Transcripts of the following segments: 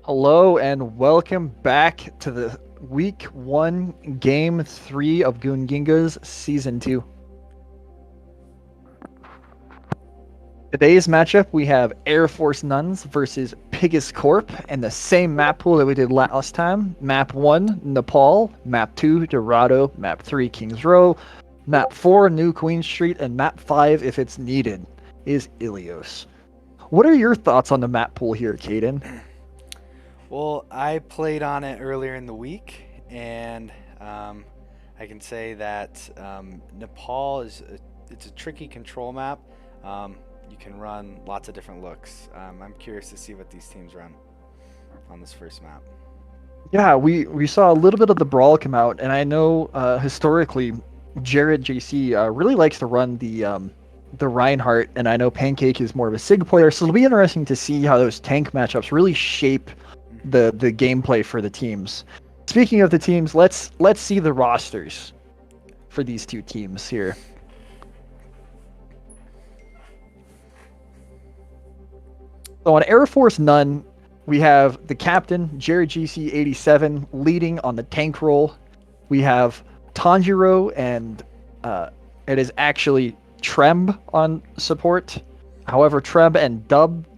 Hello and welcome back to the Week 1 Game 3 of Goonginga's Season 2. Today's matchup, we have Air Force Nuns versus Piggus Corp and the same map pool that we did last time. Map 1, Nepal. Map 2, Dorado. Map 3, Kings Row. Map 4, New Queen Street. And Map 5, if it's needed, is Ilios. What are your thoughts on the map pool here, Caden? Well, I played on it earlier in the week, and I can say that Nepal it's a tricky control map. You can run lots of different looks. I'm curious to see what these teams run on this first map. Yeah, we saw a little bit of the brawl come out, and I know historically, Jared JC really likes to run the Reinhardt, and I know Pancake is more of a Sig player, so it'll be interesting to see how those tank matchups really shape the gameplay for the teams. Speaking of the teams, let's see the rosters for these two teams here. So on Air Force None, we have the captain, Jared GC87, leading on the tank role. We have Tanjiro and it is actually Tremb on support. However, Tremb and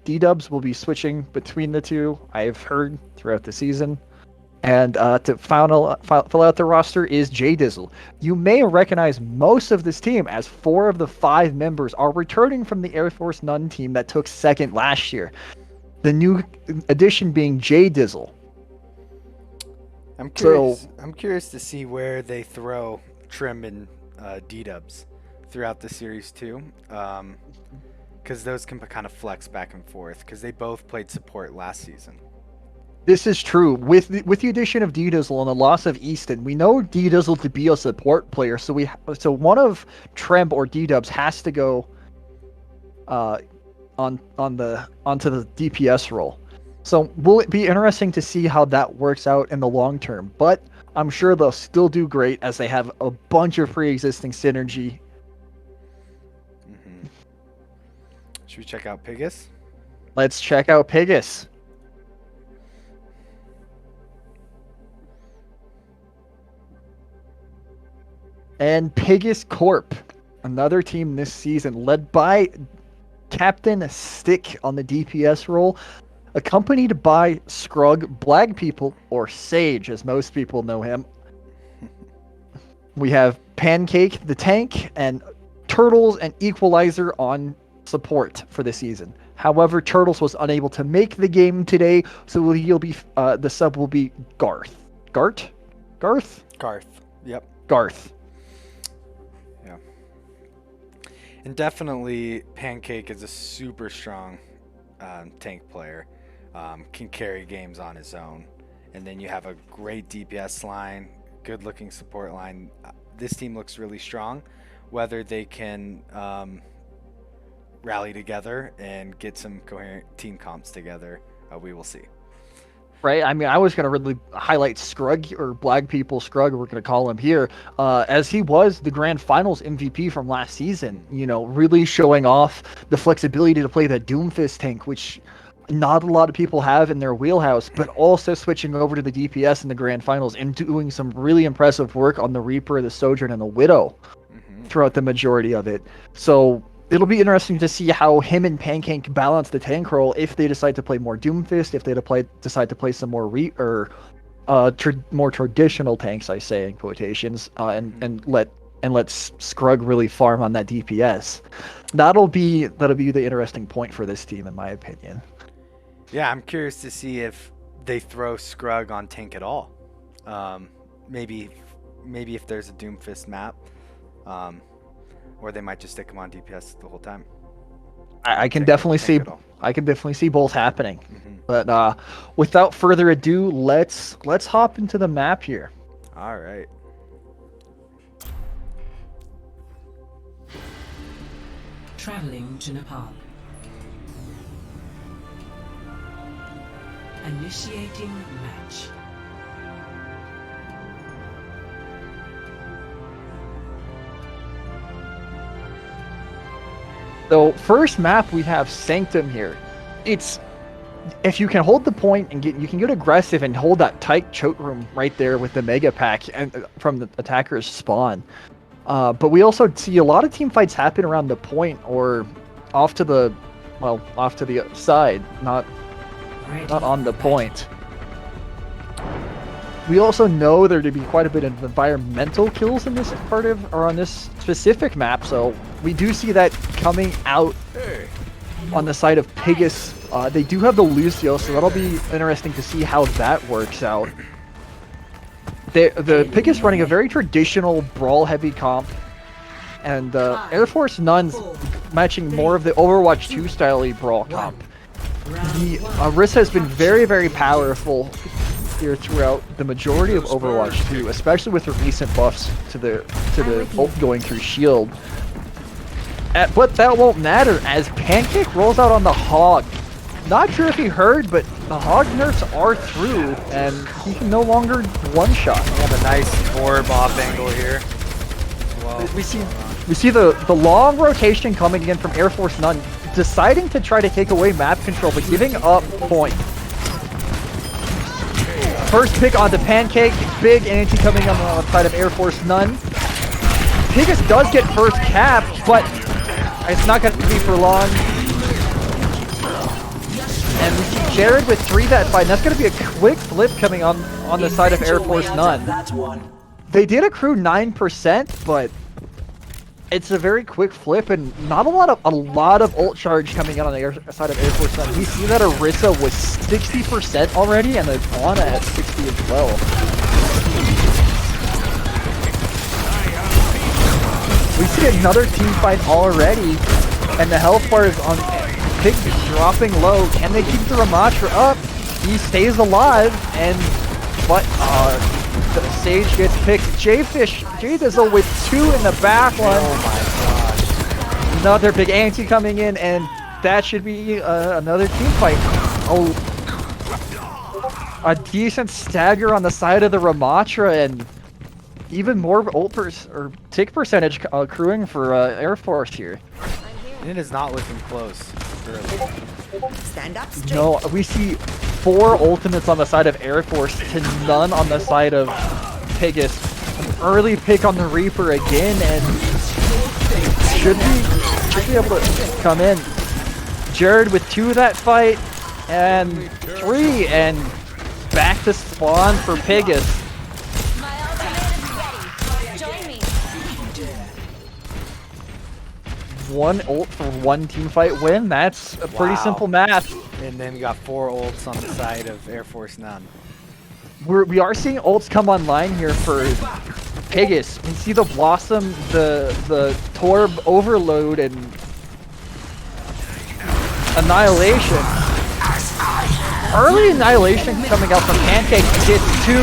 D-Dubs will be switching between the two, I've heard, throughout the season. And to fill out the roster is J Dizzle. You may recognize most of this team, as 4 of the 5 members are returning from the Air Force None team that took second last year. The new addition being J Dizzle. I'm curious to see where they throw Trim and D-Dubs throughout the series too, because those can kind of flex back and forth because they both played support last season. This is true. With the addition of D-Dizzle and the loss of Easton, we know D-Dizzle to be a support player, so one of Tremb or D-Dubs has to go onto the DPS role. So will it be interesting to see how that works out in the long term? But I'm sure they'll still do great as they have a bunch of pre-existing synergy. Mm-hmm. Should we check out Piggus? Let's check out Piggus. And Piggus Corp, another team this season, led by Captain Stick on the DPS role, accompanied by Scrug, Blag People, or Sage, as most people know him. We have Pancake, the tank, and Turtles and Equalizer on support for the season. However, Turtles was unable to make the game today, so he'll be the sub will be Garth. Garth. Yep. Garth. Yeah. And definitely, Pancake is a super strong tank player. Can carry games on his own. And then you have a great DPS line, good-looking support line. This team looks really strong. Whether they can rally together and get some coherent team comps together, we will see. Right. I mean, I was going to really highlight Scrug, or Blag People Scrug, we're going to call him here, as he was the Grand Finals MVP from last season. You know, really showing off the flexibility to play the Doomfist tank, which not a lot of people have in their wheelhouse, but also switching over to the DPS in the Grand Finals and doing some really impressive work on the Reaper, the Sojourn, and the Widow throughout the majority of it. So it'll be interesting to see how him and Pancake balance the tank role if they decide to play more Doomfist, if they decide to play some more more traditional tanks, I say in quotations, and let Scrug really farm on that DPS. That'll be the interesting point for this team, in my opinion. Yeah, I'm curious to see if they throw Scrug on tank at all. Maybe if there's a Doomfist map, or they might just stick him on DPS the whole time. I can definitely see both happening. But without further ado, let's hop into the map here. All right. Traveling to Nepal. Initiating match. So first map we have Sanctum here. It's if you can hold the point and you can get aggressive and hold that tight choke room right there with the mega pack and from the attacker's spawn. But we also see a lot of team fights happen around the point or off to the side, not on the point. We also know there to be quite a bit of environmental kills in this part of, or on this specific map, so we do see that coming out on the side of Piggus. They do have the Lucio, so that'll be interesting to see how that works out. The Piggus running a very traditional brawl-heavy comp, and Air Force Nuns matching more of the Overwatch 2 style brawl comp. The Orisa has been very, very powerful here throughout the majority of Overwatch 2, especially with her recent buffs to the ult going through shield. But that won't matter as Pancake rolls out on the Hog. Not sure if he heard, but the Hog nerfs are through, and he can no longer one-shot. We have a nice Corp off angle here. Well, we see the long rotation coming in from Air Force None, deciding to try to take away map control, but giving up point. First pick onto Pancake, big anti coming on the side of Air Force None. Piggus does get first cap, but it's not going to be for long. And we see Jared with 3 that fight, and that's going to be a quick flip coming on the side of Air Force None. They did accrue 9%, but it's a very quick flip, and not a lot of ult charge coming out on the side of Air Force None. We see that Orisa was 60% already, and Ana at 60 as well. We see another team fight already, and the health bar is on Piggus dropping low. Can they keep the Ramatra up? He stays alive, but the Sage gets picked. J-Dizzle with 2 in the back one. oh my gosh. Another big anti coming in, and that should be another team fight. Oh, a decent stagger on the side of the Ramatra, and even more ult or tick percentage accruing for Air Force here. It is not looking close. Really. Stand up straight. No, we see 4 ultimates on the side of Air Force to none on the side of Piggus. An early pick on the Reaper again, and should be able to come in. Jared with 2 that fight, and 3, and back to spawn for Piggus. One ult for 1 team fight win. That's a pretty simple math. And then we got 4 ults on the side of Air Force None. We are seeing ults come online here for Piggus. We see the Blossom, the Torb Overload, and Annihilation. Early Annihilation coming out from Pancake gets 2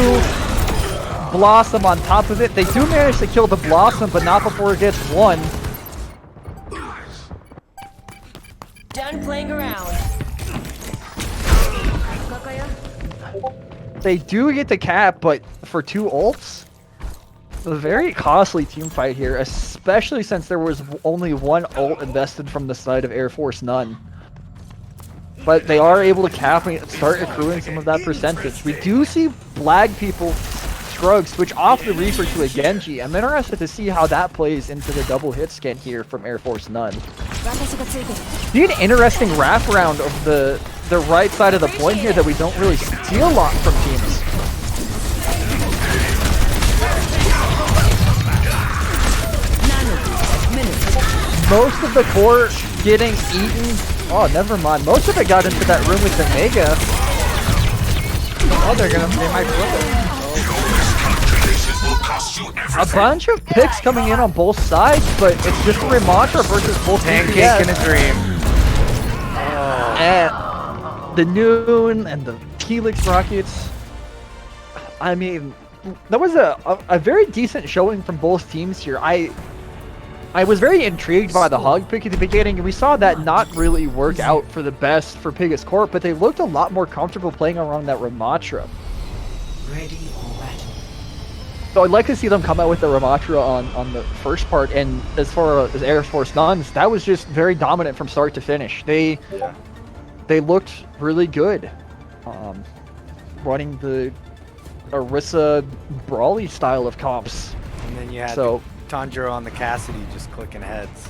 Blossom on top of it. They do manage to kill the Blossom, but not before it gets 1. Done playing around. They do get the cap, but for 2 ults, a very costly team fight here, especially since there was only 1 ult invested from the side of Air Force None. But they are able to cap and start accruing some of that percentage. We do see Blag people Scruggs switch off the Reaper to a Genji. I'm interested to see how that plays into the double hit scan here from Air Force None. Be an interesting wraparound of the right side of the point here that we don't really see a lot from teams. Most of the core getting eaten. Oh, never mind. Most of it got into that room with the Mega. Oh, they might flip it. A bunch of picks coming in on both sides, but it's just Ramatra versus both Pancake DPS. in a dream. And the Noon and the Helix Rockets. I mean, that was a very decent showing from both teams here. I was very intrigued by the Hog pick at the beginning, and we saw that not really work out for the best for Piggus Corp, but they looked a lot more comfortable playing around that Ramatra. Ready for battle. So I'd like to see them come out with the Ramatra on the first part, and as far as Air Force Nuns, that was just very dominant from start to finish. They they looked really good. Running the Orisa Brawly style of comps. And then you had So Tanjiro on the Cassidy just clicking heads.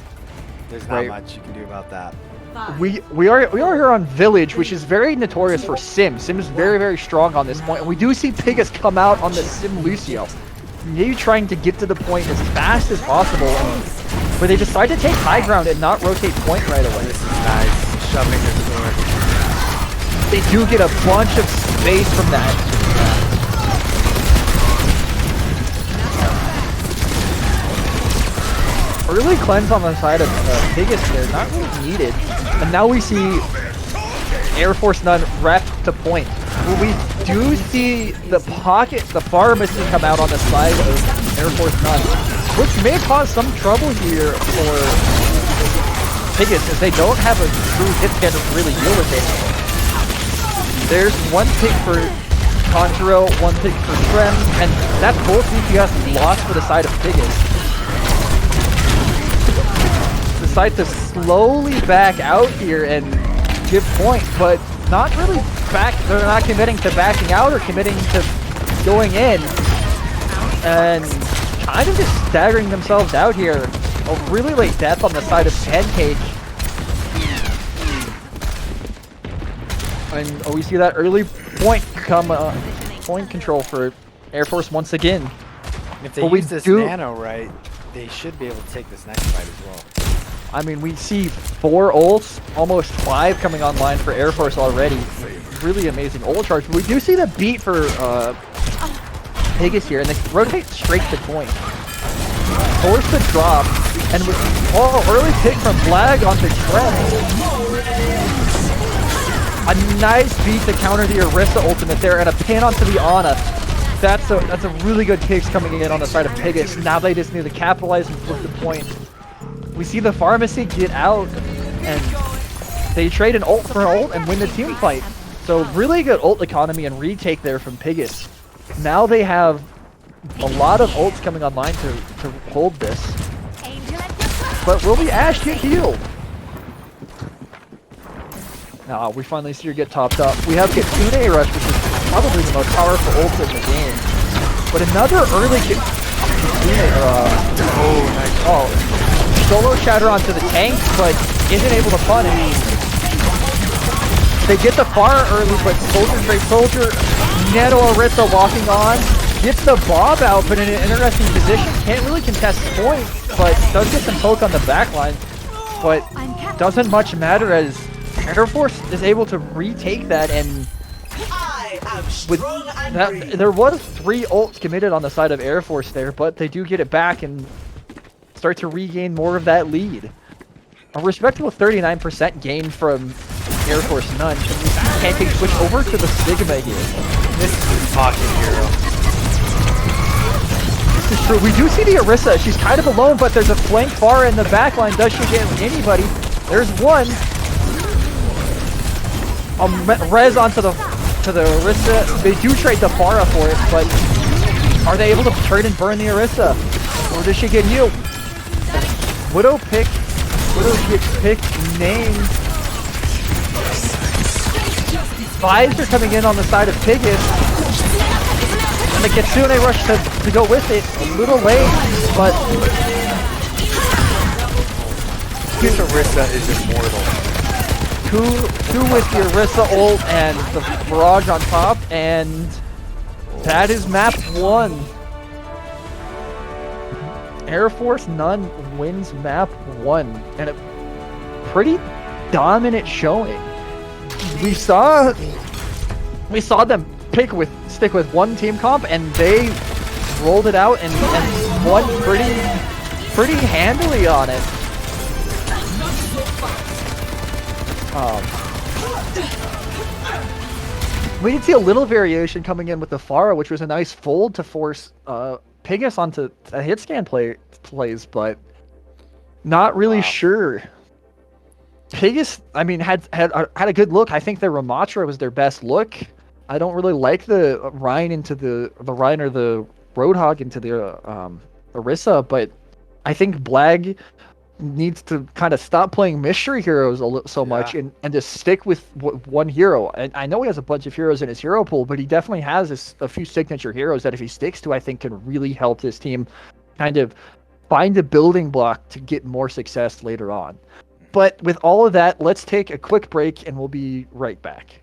There's not Right. much you can do about that. we are here on Village, which is very notorious for Sim. Sim is very strong on this point, and we do see Piggus come out on the Sim Lucio. Maybe trying to get to the point as fast as possible, but they decide to take high ground and not rotate point right away. This is nice. Shoving his sword. They do get a bunch of space from that. Early cleanse on the side of Piggus there, not really needed. And now we see Air Force None rep to point. Well, we do see the pharmacy come out on the side of Air Force None, which may cause some trouble here for Piggus, as they don't have a true hit scan to really deal with it. There's one pick for Tanjiro, one pick for Shrem, and that's both DPS lost for the side of Piggus. Decide to slowly back out here and give point, but not really back. They're not committing to backing out or committing to going in, and kind of just staggering themselves out here. A really late death on the side of Pancake. And we see that early point come point control for Air Force once again. If they But we use this do- nano right, they should be able to take this next fight as well. I mean, we see 4 ults, almost 5 coming online for Air Force already. Really amazing ult charge. But we do see the beat for Piggus here, and they rotate straight to point. Force the drop, and with early pick from Blag onto Trent. A nice beat to counter the Orisa ultimate there, and a pin onto the Ana. That's a really good kicks coming in on the side of Piggus. Now they just need to capitalize and flip the point. We see the pharmacy get out, and they trade an ult for an ult and win the team fight. So really good ult economy and retake there from Piggus. Now they have a lot of ults coming online to hold this. But will the Ash get healed? Now we finally see her get topped up. We have Kitsune Rush, which is probably the most powerful ult in the game. But another early Kitsune, solo shatter onto the tank, but isn't able to punish. They get the fire early, but Soldier trade Soldier, Neto Orisa walking on, gets the Bob out, but in an interesting position. Can't really contest point, but does get some poke on the back line. But doesn't much matter, as Air Force is able to retake that, and with that, there was 3 ults committed on the side of Air Force there, but they do get it back and start to regain more of that lead. A respectable 39% gain from Air Force None. Pancake switch over to the Sigma here. This is a talking hero. This is true. We do see the Orisa. She's kind of alone, but there's a flank far in the back line. Does she get anybody? There's one. Res onto the Orisa. They do trade the Pharah for it, but are they able to turn and burn the Orisa? Or does she get healed? Widow gets picked, named. Vibes are coming in on the side of Piggus. And the Kitsune rush to go with it. A little late, but This Orisa is immortal. two with the Orisa ult and the barrage on top, and that is map 1. Air Force None wins map 1, and a pretty dominant showing. We saw them stick with one team comp, and they rolled it out and won pretty handily on it. We did see a little variation coming in with the Pharah, which was a nice fold to force Piggus onto a hit scan plays, but not really sure. Piggus, I mean, had a good look. I think their Ramatra was their best look. I don't really like the Rhine into the Rhine or the Roadhog into the Orisa, but I think Blag needs to kind of stop playing mystery heroes so much Yeah. and just stick with one hero. And I know he has a bunch of heroes in his hero pool, but he definitely has a few signature heroes that if he sticks to, I think can really help this team kind of find a building block to get more success later on. But with all of that, let's take a quick break and we'll be right back.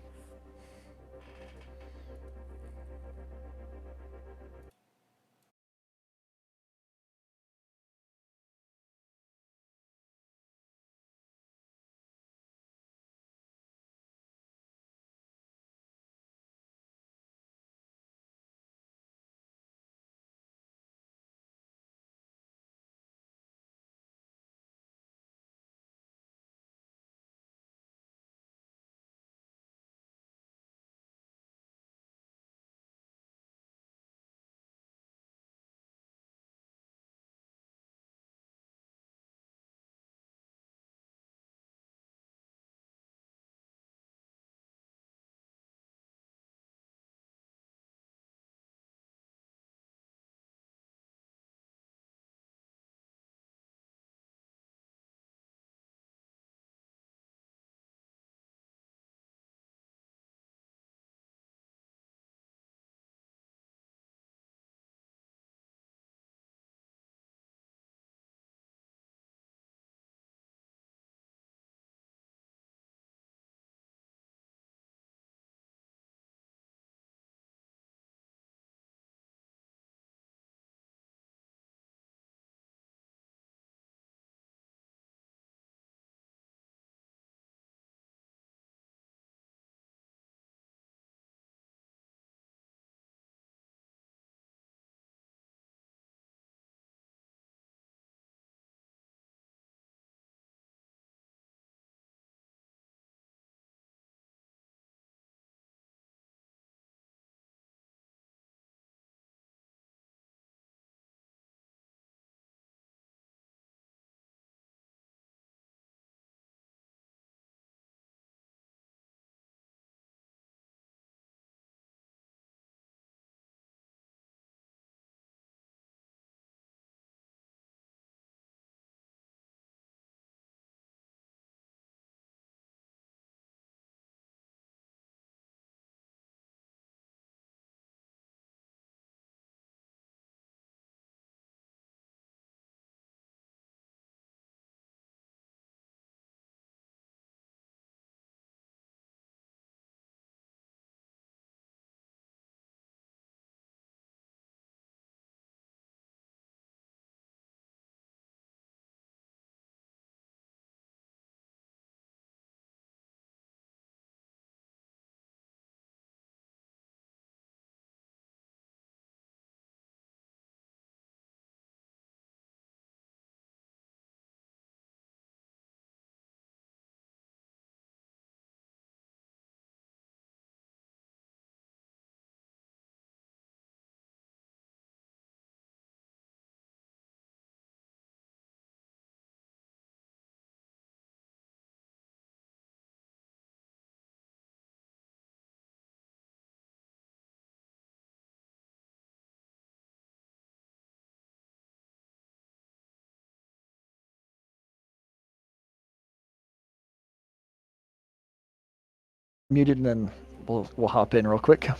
Muted and then we'll hop in real quick. All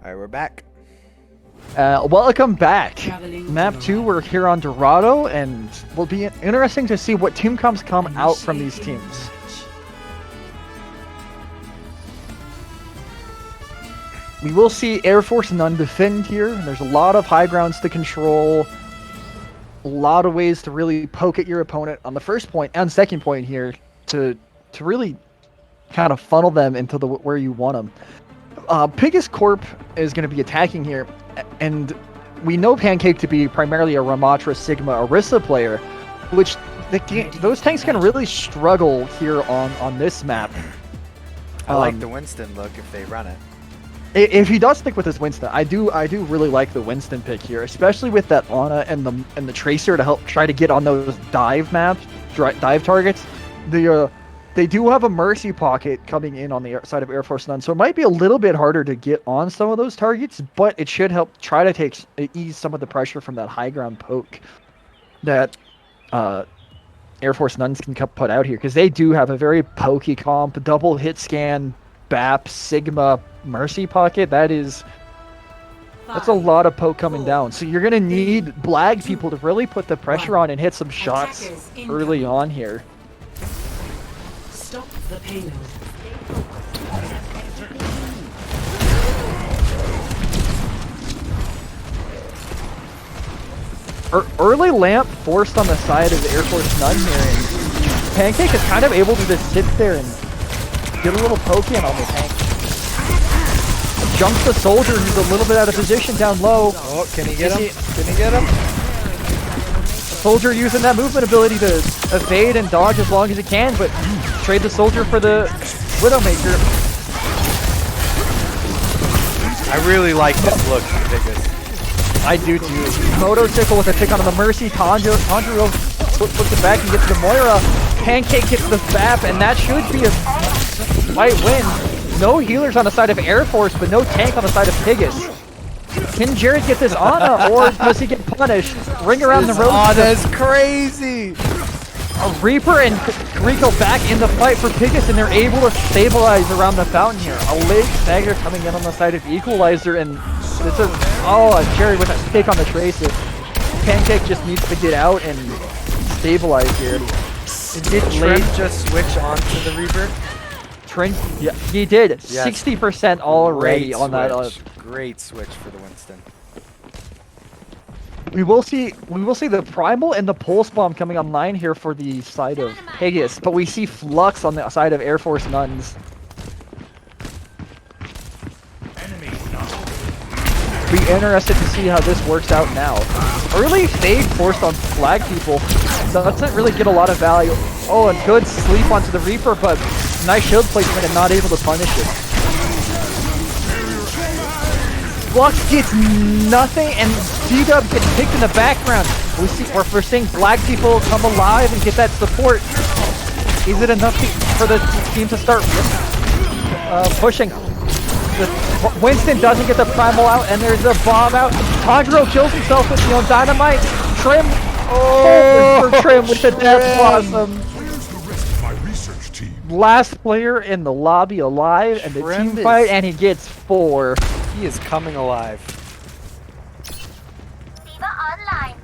right, we're back. Welcome back. Traveling Map to 2, we're here on Dorado, and will be interesting to see what team comps come out from these Initiating teams. match. We will see Air Force None defend here, and there's a lot of high grounds to control, a lot of ways to really poke at your opponent on the first point and second point here to really kind of funnel them into where you want them. Piggus Corp is going to be attacking here, and we know Pancake to be primarily a Ramatra Sigma Orisa player, which those tanks can really struggle here on this map. I like the Winston look if they run it. If he does stick with his Winston, I do really like the Winston pick here, especially with that Ana and the Tracer to help try to get on those dive maps, dive targets. They do have a Mercy Pocket coming in on the side of Air Force None, so it might be a little bit harder to get on some of those targets, but it should help try to ease some of the pressure from that high ground poke that Air Force Nuns can put out here, because they do have a very pokey comp, double hit scan, BAP, Sigma, Mercy Pocket. That's a lot of poke coming down. So you're going to need Blag people to really put the pressure on and hit some shots early on here. Stop the payload. Early lamp forced on the side of the Air Force Nun here, and Pancake is kind of able to just sit there and get a little poke in on the tank. Jumps the soldier, who's a little bit out of position down low. Oh, can he get him? Can he get him? Soldier using that movement ability to evade and dodge as long as he can, but trade the soldier for the Widowmaker. I really like this look, Piggus. I do too. Motorcycle with a pick on the Mercy. Tanjiro puts it back and gets the Moira. Pancake gets the BAP, and that should be a white win. No healers on the side of Air Force, but no tank on the side of Piggus. Can Jared get this Ana, or does he get punished? Ring around the road. Ana's crazy! A Reaper and Rico back in the fight for Piggus, and they're able to stabilize around the fountain here. A late stagger coming in on the side of Equalizer, and this is Jerry with a stick on the tracer. Pancake just needs to get out and stabilize here. Did Trim just switch onto the Reaper? Trim, yeah, he did. Yes. 60% already Great on that. switch. Great switch for the Winston. We will see the Primal and the Pulse Bomb coming online here for the side of Piggus, but we see Flux on the side of Air Force Nuns. Be interested to see how this works out now. Early fade forced on Flag people doesn't really get a lot of value. Oh, and good sleep onto the Reaper, but nice shield placement and not able to punish it. Flux gets nothing, and D-Dub gets picked in the background. We're seeing Black people come alive and get that support. Is it enough for the team to start pushing? Winston doesn't get the Primal out, and there's a bomb out. Tanjiro kills himself with Dynamite. Trim. Oh, for Trim with the Death Blossom. Last player in the lobby alive, and the team fight, and he gets 4. He is coming alive. Diva online.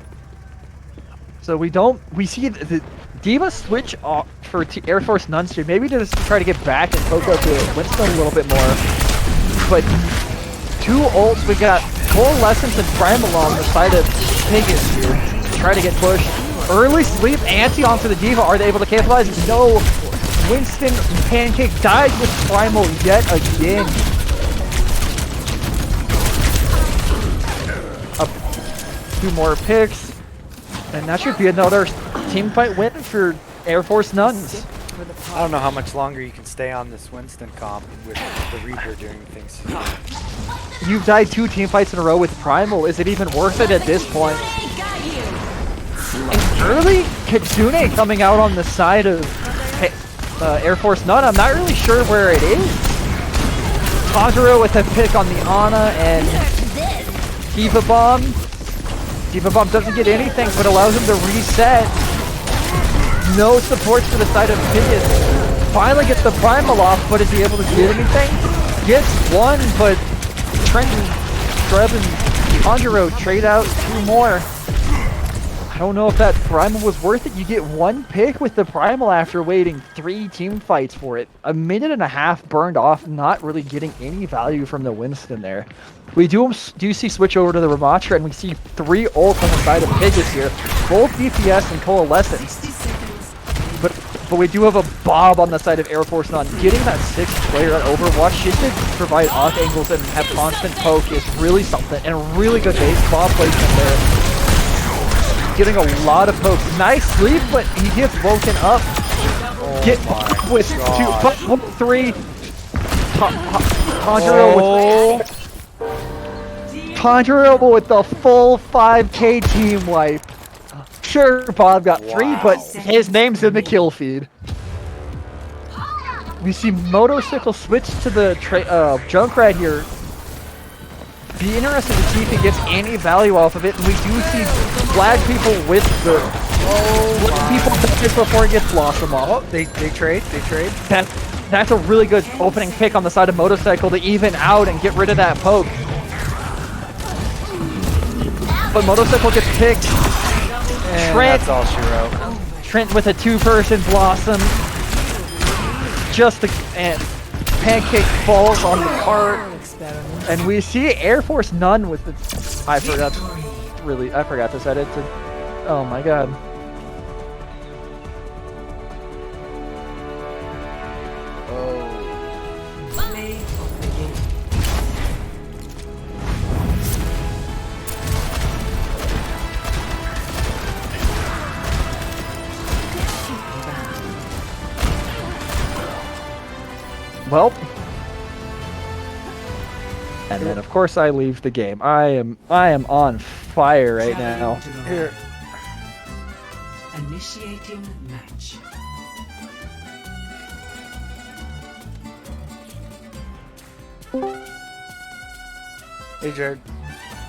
So we see the Diva switch off for Air Force Nuns here, maybe to just try to get back and poke out the Winston a little bit more. But 2 ults, we got Coalescence and Primal on the side of Piggus here. Try to get pushed. Early sleep, anti onto the Diva. Are they able to capitalize? No. Winston Pancake dies with Primal yet again. Two more picks, and that should be another team fight win for Air Force Nuns. I don't know how much longer you can stay on this Winston comp with the Reaper doing things. You've died 2 team fights in a row with Primal. Is it even worth it at this point? And early Kitsune coming out on the side of Air Force Nun. I'm not really sure where it is. Tanjiro with a pick on the Ana and Diva Bomb. Diva Bomb doesn't get anything, but allows him to reset. No supports for the side of Piggus. Finally gets the Primal off, but is he able to get anything? Gets 1, but Trenton, Treb, and Tanjiro trade out 2 more. I don't know if that Primal was worth it. You get 1 pick with the Primal after waiting 3 team fights for it. A minute and a half burned off, not really getting any value from the Winston there. We do see switch over to the Ramatra, and we see 3 ults on the side of Piggus here. Both DPS and Coalescence. But we do have a Bob on the side of Air Force Nun. Getting that 6th player on Overwatch just to provide off angles and have constant poke is really something. And a really good base bomb placement there. Getting a lot of pokes. Nice sleep, but he gets woken up. Get with 3. Tanjiro with the full 5k team wipe. Sure, Bob got 3, but his name's in the kill feed. We see Motorcycle switch to the Junkrat here. Be interested to see if he gets any value off of it. And we do see Flag people with the People do this before he gets Blossom off. Oh, they trade. That's a really good opening pick on the side of Motorcycle to even out and get rid of that poke. But Motorcycle gets picked. And Trent, that's all she wrote. Trent with a two-person Blossom. And Pancake falls on the cart. And we see Air Force None with the... I forgot to set it to... Oh my god. Play of the game. Well, and then of course I leave the game. I am on fire right now. Here. Initiating match. Hey, Jared.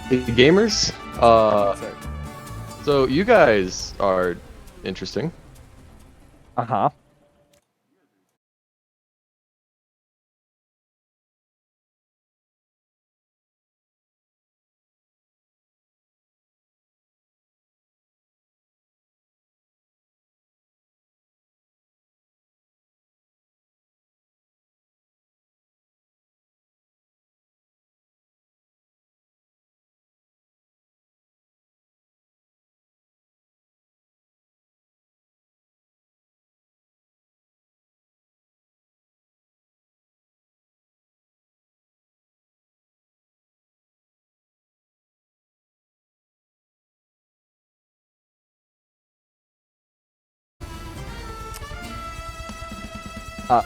Hey, gamers. What's up? So you guys are interesting. Uh-huh.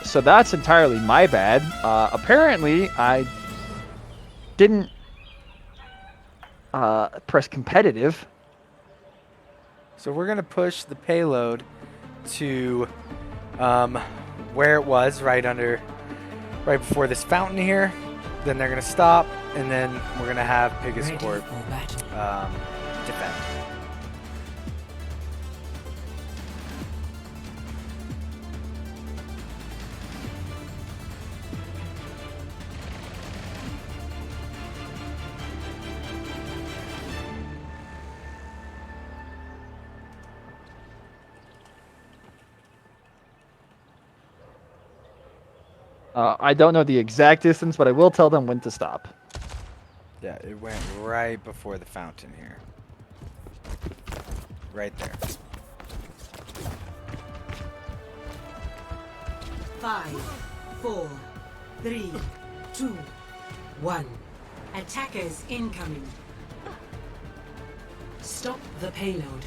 So that's entirely my bad. Apparently, I didn't press competitive. So we're gonna push the payload to where it was, right before this fountain here. Then they're gonna stop, and then we're gonna have Piggus Ready Corp for battle. defend. I don't know the exact distance, but I will tell them when to stop. Yeah, it went right before the fountain here. Right there. 5, 4, 3, 2, 1. Attackers incoming. Stop the payload.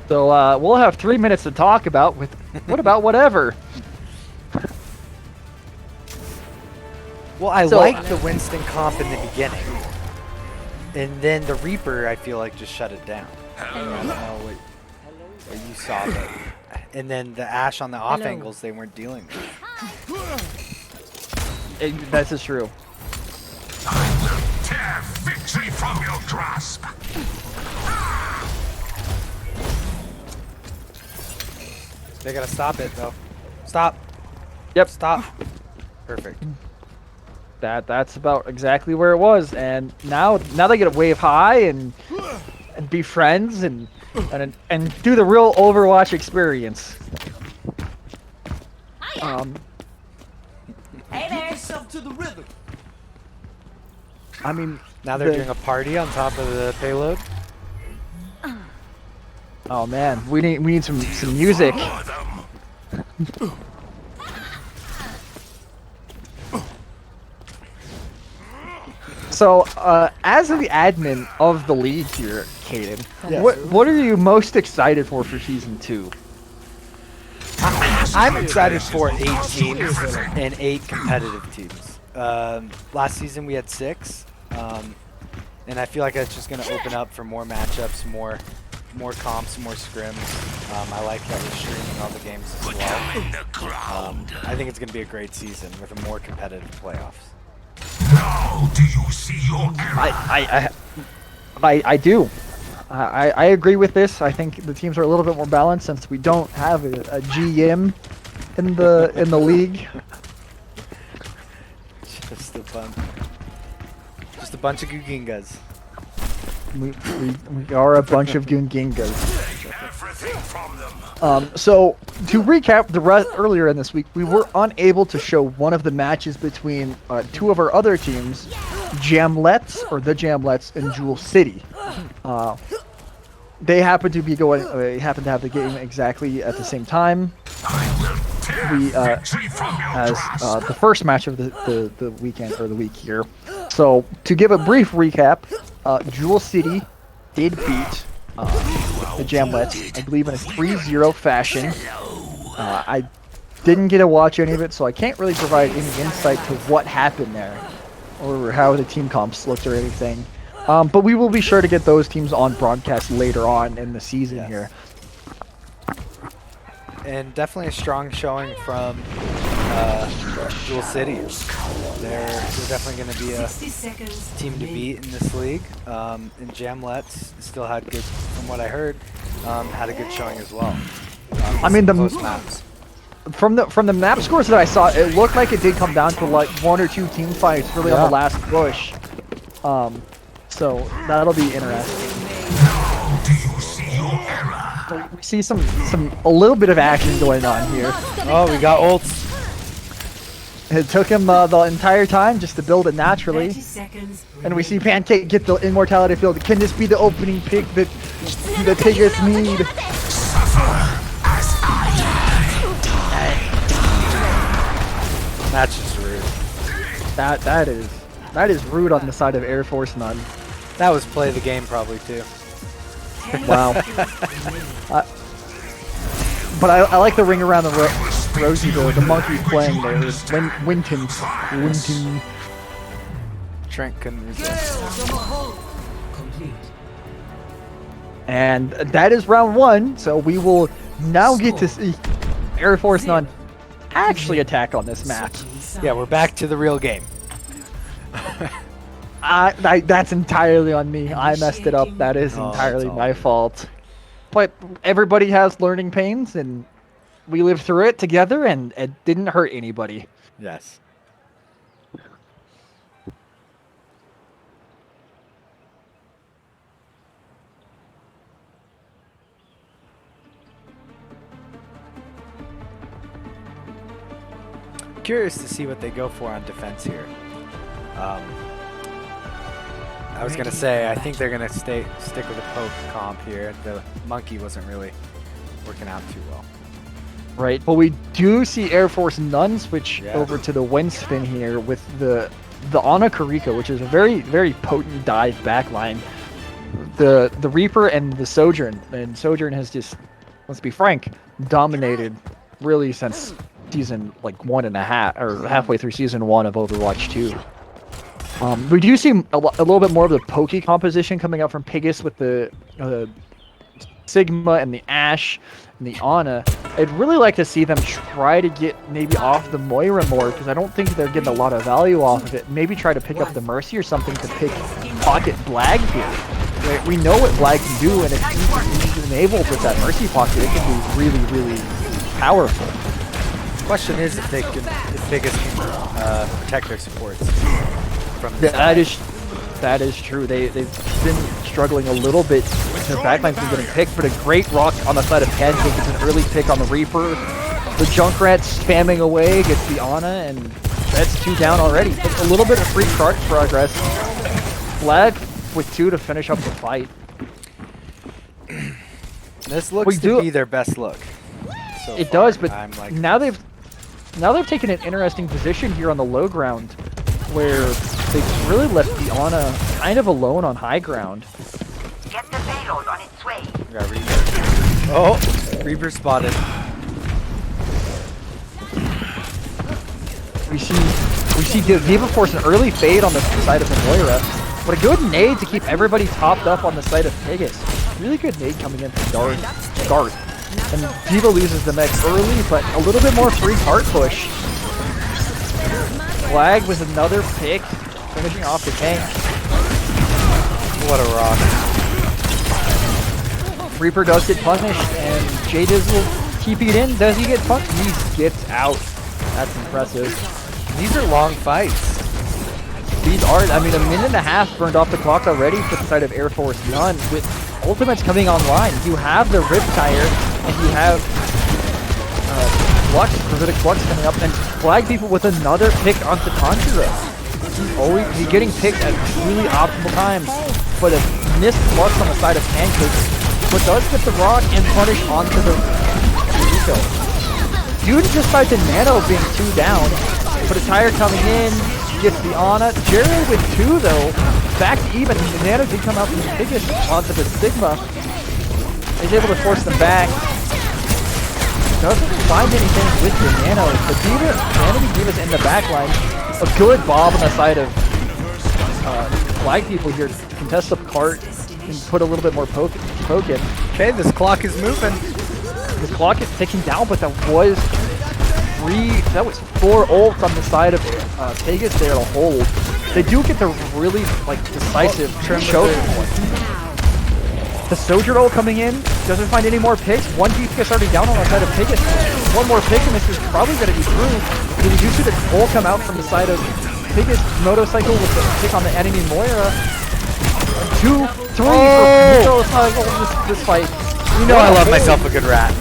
So we'll have 3 minutes to talk about with what about whatever. Well, I So- liked the Winston comp in the beginning. And then the Reaper, I feel like, just shut it down. I don't know what you saw, but... And then the Ashe on the off angles, they weren't dealing with. This is true. I will tear victory from your grasp. They gotta stop it, though. Stop. Yep. Stop. Perfect. That's about exactly where it was, and now they get a wave high and be friends and do the real Overwatch experience. Hey there. I mean, Now they're doing a party on top of the payload. oh man, we need some music. Follow them. So, as the admin of the league here, Caden, Yes. what are you most excited for season 2? I'm excited for 8 teams and 8 competitive teams. Last season we had 6, and I feel like that's just going to open up for more matchups, more comps, more scrims. I like that we're streaming all the games as Put well. them in the ground. I think it's going to be a great season with a more competitive playoffs. Now do you see your error? I do. I agree with this. I think the teams are a little bit more balanced since we don't have a GM in the league. Just a bunch of Gugingas. We are a bunch of Gungingas. Everything from them. So to recap earlier in this week, we were unable to show one of the matches between two of our other teams, Jamlets or the Jamlets and Jewel City. They happen to be going. They happen to have the game exactly at the same time. We as the first match of the weekend or the week here. So to give a brief recap, Jewel City did beat the Jamlets, I believe, in a 3-0 fashion. I didn't get to watch any of it, so I can't really provide any insight to what happened there or how the team comps looked or anything. But we will be sure to get those teams on broadcast later on in the season here. And definitely a strong showing from Jewel City. They're definitely going to be a 60 seconds team to beat in this league. And Jamlets still had good, from what I heard, had a good showing as well. I mean, close maps. From the map scores that I saw, it looked like it did come down to like 1 or 2 team fights really on the last push. So that'll be interesting. Do you see your error? We see a little bit of action going on here. Oh, we got ults. It took him the entire time just to build it naturally. 30 seconds And we see Pancake get the immortality field. Can this be the opening pick that the Piggus need? That's just rude. That is rude on the side of Air Force None. That was play the game probably too. Wow. But I like the ring around the Rosie though. The monkey playing there. Winton. Trent couldn't resist. complete. And that is round 1. So we will now get to see Air Force None actually attack on this map. Yeah, we're back to the real game. That's entirely on me. I messed it up. That is entirely my fault. But everybody has learning pains, and we lived through it together, and it didn't hurt anybody. Yes. Curious to see what they go for on defense here. I was gonna say, I think they're gonna stick with the poke comp here. The monkey wasn't really working out too well. Right, but we do see Air Force None switch Yeah. over to the wind spin here with the Ana Karika, which is a very, very potent dive backline. The Reaper and the Sojourn, and Sojourn has just, let's be frank, dominated really since season like 1.5 or halfway through season 1 of Overwatch 2. We do see a little bit more of the pokey composition coming out from Piggus with the Sigma and the Ashe and the Ana. I'd really like to see them try to get maybe off the Moira more, because I don't think they're getting a lot of value off of it. Maybe try to pick up the Mercy or something to pick pocket Blag here. Right? We know what Blag can do, and if he's enabled with that Mercy pocket, it can be really, really powerful. Question is if Piggus can protect their supports from the That is true. They've been struggling a little bit. Their backline's been getting picked, but a great rock on the side of Pancake. It's an early pick on the Reaper. The Junkrat spamming away gets the Ana, and that's 2 down already. It's a little bit of free progress. Flag with 2 to finish up the fight. This looks to be their best look. It does, but like, now they've taken an interesting position here on the low ground, where they've really left the Ana kind of alone on high ground. Get the payload on its way. got Reaper. Oh, Reaper spotted. We see Diva force an early fade on the side of the Moira, but a good nade to keep everybody topped up on the side of Piggus. Really good nade coming in from Garth. And Diva loses the mech early, but a little bit more free cart push. Flag was another pick, finishing off the tank. What a rock. Reaper does get punished, and Jadiz will TP it in. Does he get punished? He gets out. That's impressive. These are long fights. These are, I mean, a minute and a half burned off the clock already for the side of Air Force None. With ultimates coming online, you have the Riptire, and you have Flux, Gravitic Flux coming up, and Flag People with another pick onto Tanjiro. He's getting picked at really optimal times, but a missed Flux on the side of Pancake, but does get the rock and punish onto the Rico. Dude just tried to Nano being 2 down, but a tire coming in, gets the Ana. Jerry with 2 though, back to even. The Nano did come out from the Piggus onto the Sigma. Is able to force them back. Doesn't find anything with the Nano. The Diva's in the back line. A good bob on the side of Flag People here to contest the cart and put a little bit more poke in. Okay, this clock is moving. The clock is ticking down, but that was 4 ults on the side of Piggus there to hold. They do get the really decisive choke point. The Soldier ult coming in, doesn't find any more picks. 1 DPS already down on the side of Piggus. 1 more pick and this is probably going to be through. We do see the ult come out from the side of Piggus. Motorcycle with the pick on the enemy Moira. 2, 3 for Motorcycle this fight. You know I love myself a good rat.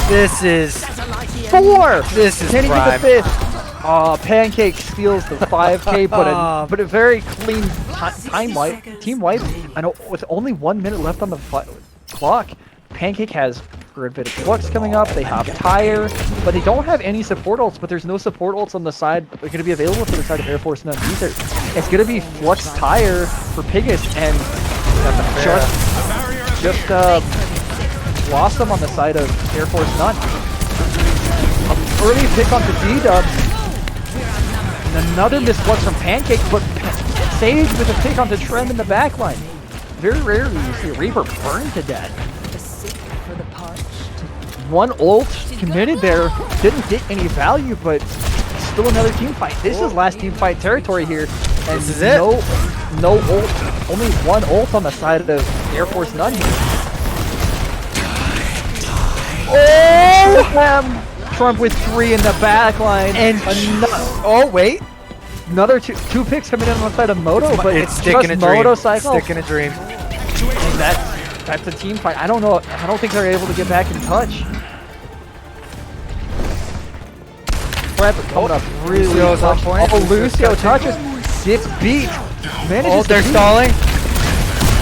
This is 4! This is Can he prime. get the 5th? Pancake steals the 5k, but a very clean team wipe. I know with only 1 minute left on the clock, Pancake has Gravitic Flux coming up. They have Tire, but they don't have any support ults. But there's no support ults on the side. They're going to be available for the side of Air Force None either. It's going to be Flux Tire for Piggus, and just lost them on the side of Air Force None. An early pick onto D-Dub. And another misflux from Pancake, but Sage with a pick onto Trem in the backline. Very rarely you see Reaper burn to death. 1 ult committed there, didn't get any value, but still another team fight. This is last team fight territory here, and this is it. No ult, only 1 ult on the side of Air Force None here. Oh! Trump with 3 in the backline, and another two picks coming in on the side of Moto, but it's sticking a dream. Motorcycle. Sticking a dream. And that's a team fight. I don't know. I don't think they're able to get back in touch. Prep coming up really Lucio's on point. Oh, Lucio touches, gets beat. Manages they're to beat. stalling.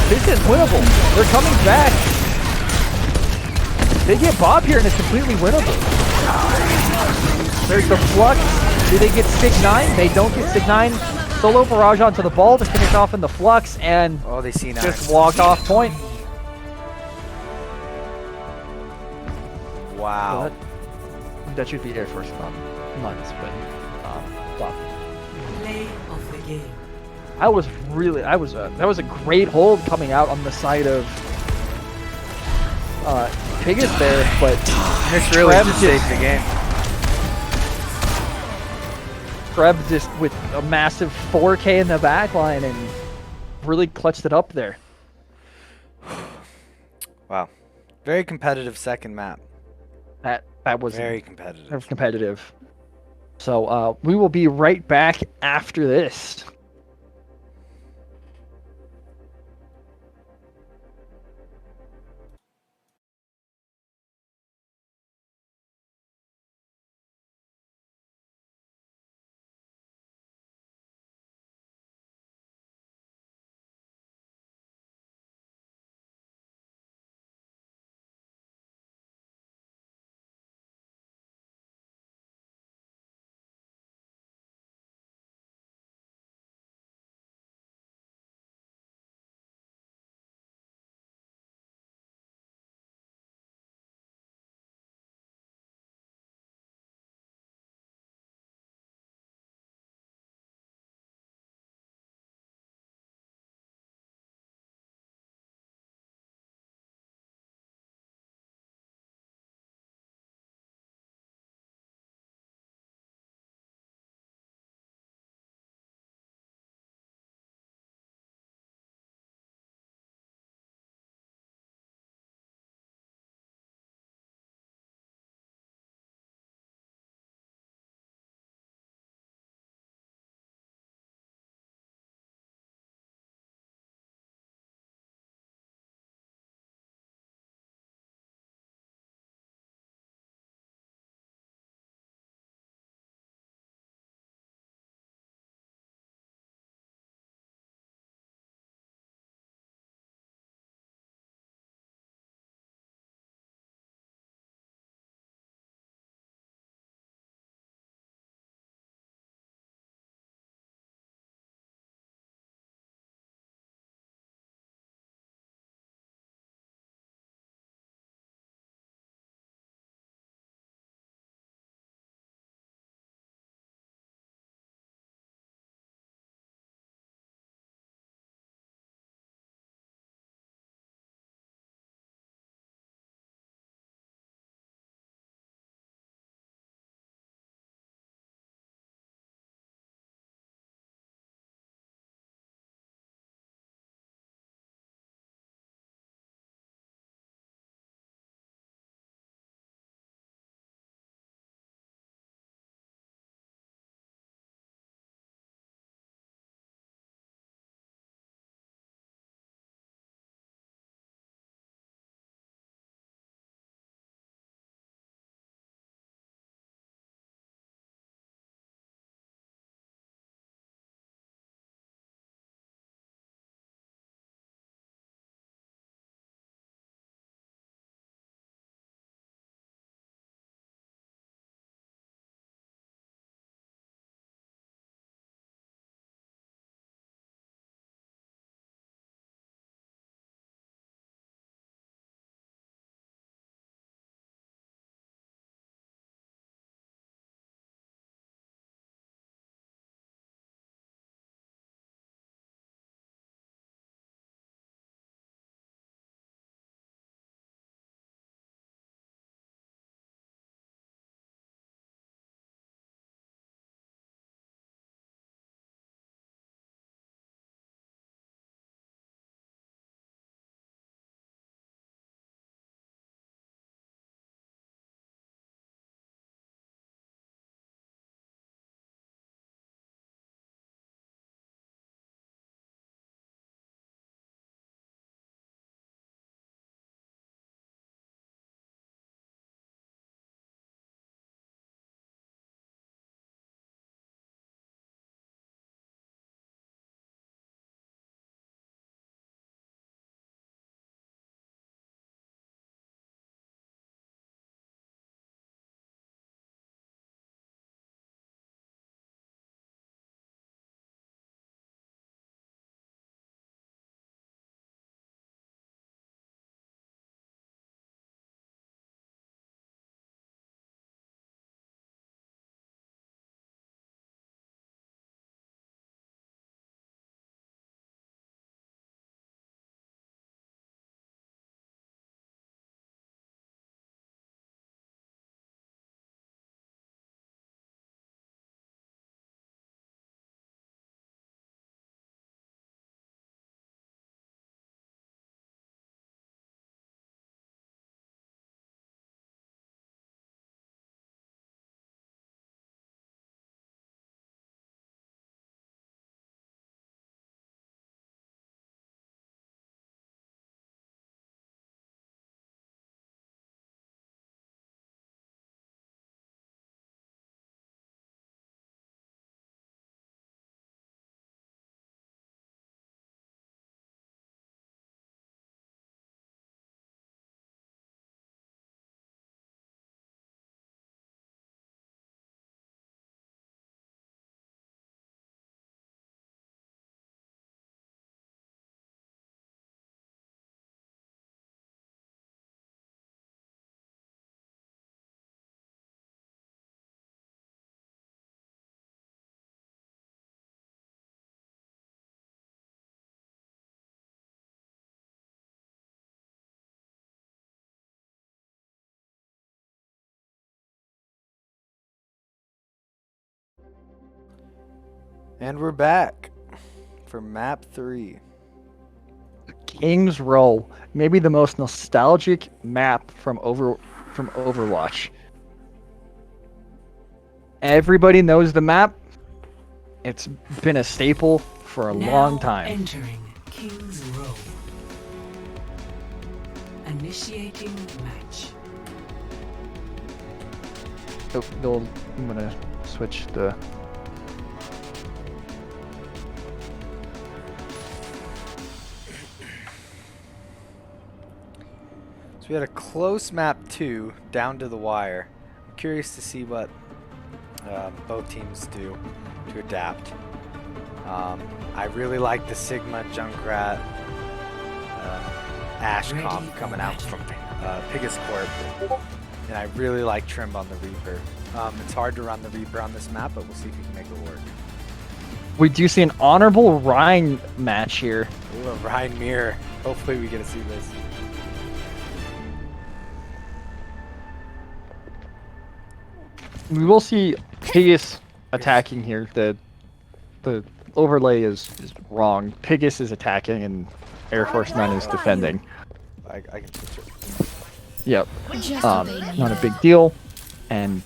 This is winnable. They're coming back. They get Bob here and it's completely winnable. There's the Flux. Do they get Sig 9? They don't get Sig 9. Solo barrage onto the ball to finish off in the Flux and they see 9. just walk off point. Wow. That should be Air Force Nuns, but Bob. Play of the game. That was a great hold coming out on the side of Piggus there, but This really just saved the game. Treb just with a massive 4k in the backline and really clutched it up there. Wow. Very competitive second map. That was Very competitive. competitive. So we will be right back after this. And we're back for map 3. King's Row, maybe the most nostalgic map from Overwatch. Everybody knows the map. It's been a staple for a long time. Entering King's Row. Initiating match. Oh, I'm gonna switch the. So we had a close map 2 down to the wire. I'm curious to see what both teams do to adapt. I really like the Sigma Junkrat Ash comp coming out from Piggus Corp. And I really like Trim on the Reaper. It's hard to run the Reaper on this map, but we'll see if we can make it work. We do see an honorable Rhine match here. Ooh, a Ryan Mirror. Hopefully we get to see this. We will see Piggus attacking here. The overlay is wrong. Piggus is attacking and Air Force 9 is defending. I can switch it. Yep. Not a big deal. And